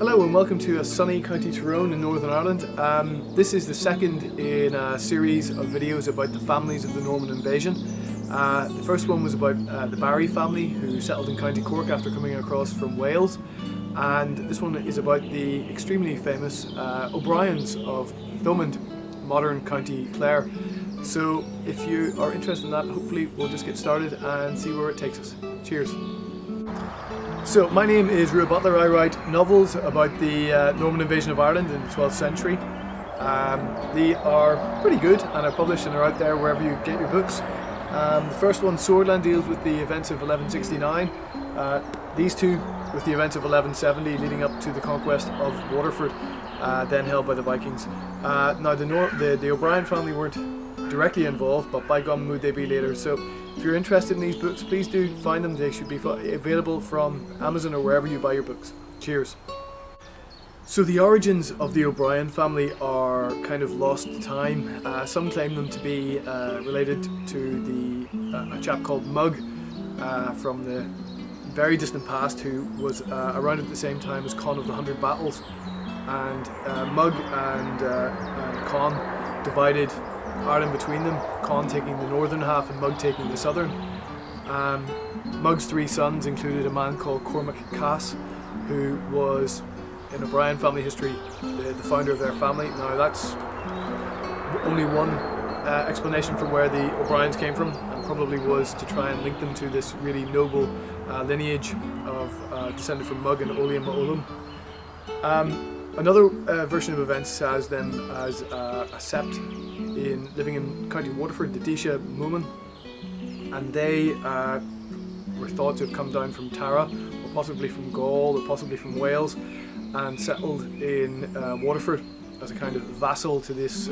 Hello and welcome to a sunny County Tyrone in Northern Ireland. This is the second in a series of videos about the families of the Norman invasion. The first one was about the Barry family who settled in County Cork after coming across from Wales, and this one is about the extremely famous O'Briens of Thomond, modern County Clare. So if you are interested in that, hopefully we'll just get started and see where it takes us. Cheers! So my name is Ruadh Butler. I write novels about the Norman invasion of Ireland in the 12th century. They are pretty good and are published and are out there wherever you get your books. The first one, SWORDLAND, deals with the events of 1169. These two with the events of 1170 leading up to the conquest of Waterford, then held by the Vikings. Now the O'Brien family weren't directly involved, but by gum would they be later. So if you're interested in these books, please do find them. They should be available from Amazon or wherever you buy your books. Cheers! So the origins of the O'Brien family are kind of lost to time. Some claim them to be related to a chap called Mug from the very distant past, who was around at the same time as Con of the 100 Battles. And Mug and Con divided Ireland between them, Con taking the northern half and Mug taking the southern. Mug's three sons included a man called Cormac Cass, who was, in O'Brien family history, the founder of their family. Now that's only one explanation for where the O'Briens came from, and probably was to try and link them to this really noble lineage of descended from Mug and Oliam Olum. Another version of events has them as a sept living in County Waterford, the Disha Moomin, and they were thought to have come down from Tara, or possibly from Gaul, or possibly from Wales, and settled in Waterford as a kind of vassal to this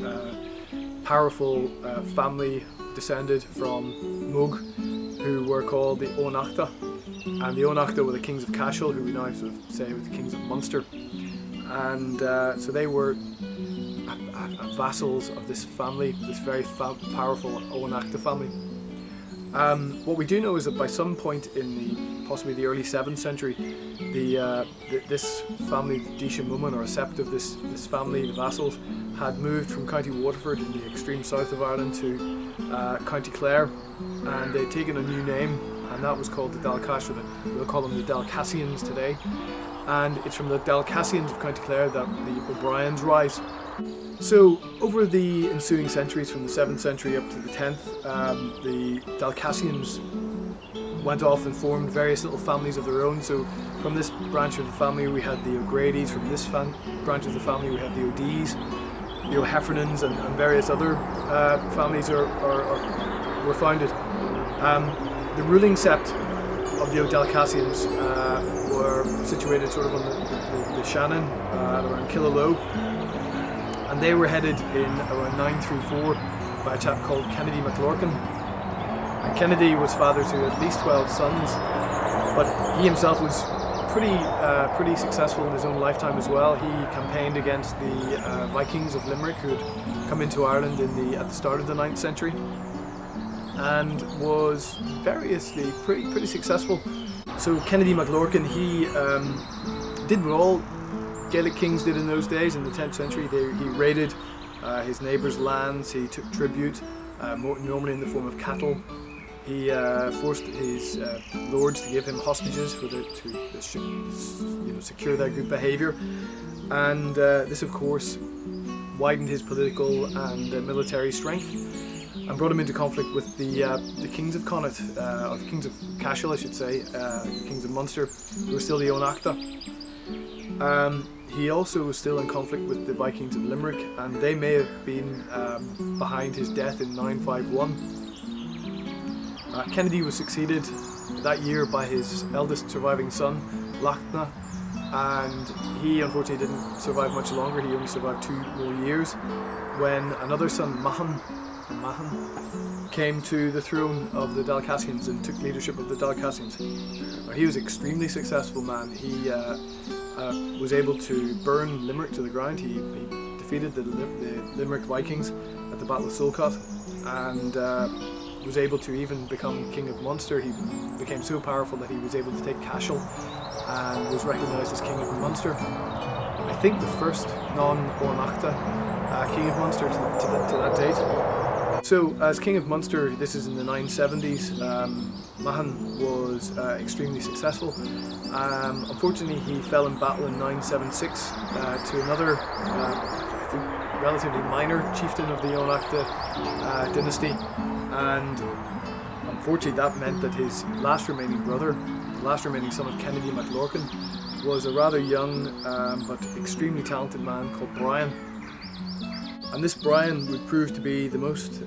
powerful family descended from Mug, who were called the Oanachta, and the Oanachta were the kings of Cashel, who we now sort of say were the kings of Munster. And so they were vassals of this family, this very powerful Oanachta family. What we do know is that by some point in possibly the early 7th century, this family, the Disha Moomin, or a sept of this family, the vassals, had moved from County Waterford in the extreme south of Ireland to County Clare, and they'd taken a new name, and that was called the Dalcash, we'll call them the Dalcassians today. And it's from the Dalcassians of County Clare that the O'Briens rise. So over the ensuing centuries, from the 7th century up to the 10th, the Dalcassians went off and formed various little families of their own. So from this branch of the family we had the O'Grady's, from this branch of the family we had the O'Dees, the O'Heffernans, and various other families were founded. The ruling sept of the Dalcassians were situated sort of on the Shannon around Killaloe, and they were headed in around 934 by a chap called Kennedy MacLorcan. And Kennedy was father to at least 12 sons, but he himself was pretty successful in his own lifetime as well. He campaigned against the Vikings of Limerick, who had come into Ireland at the start of the 9th century, and was variously pretty successful. So Kennedy MacLorcan, he did what all Gaelic kings did in those days in the 10th century. He raided his neighbours' lands, he took tribute, normally in the form of cattle. He forced his lords to give him hostages to secure their good behaviour, and this of course widened his political and military strength, and brought him into conflict with the kings of Connaught, or the kings of Cashel I should say, the kings of Munster, who were still the Oanachta. He also was still in conflict with the Vikings of Limerick, and they may have been behind his death in 951. Kennedy was succeeded that year by his eldest surviving son, Lachna, and he unfortunately didn't survive much longer. He only survived 2 more years, when another son, Mahan, came to the throne of the Dalcassians and took leadership of the Dalcassians. He was an extremely successful man. He was able to burn Limerick to the ground. He defeated the Limerick Vikings at the Battle of Sulcott, and was able to even become King of Munster. He became so powerful that he was able to take Cashel and was recognised as King of Munster. I think the first non-Ormachta King of Munster to that date. So as King of Munster, this is in the 970s, Mahon was extremely successful. Unfortunately, he fell in battle in 976 to another I think relatively minor chieftain of the Ormachta dynasty, and unfortunately that meant that his last remaining brother, the last remaining son of Kennedy MacLorcan, was a rather young but extremely talented man called Brien. And this Brien would prove to be the most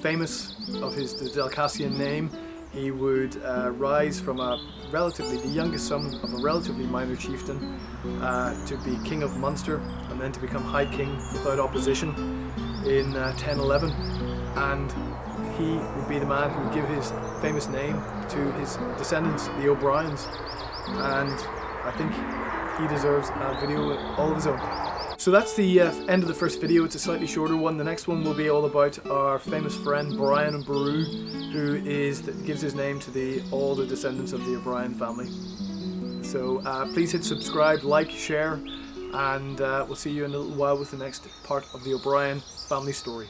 famous of the Dalcassian name. He would rise from the youngest son of a relatively minor chieftain to be King of Munster, and then to become High King without opposition in 1011. And he would be the man who would give his famous name to his descendants, the O'Briens. And I think he deserves a video all of his own. So that's the end of the first video. It's a slightly shorter one. The next one will be all about our famous friend Brien and Beru, who gives his name to all the descendants of the O'Brien family. So please hit subscribe, like, share, and we'll see you in a little while with the next part of the O'Brien family story.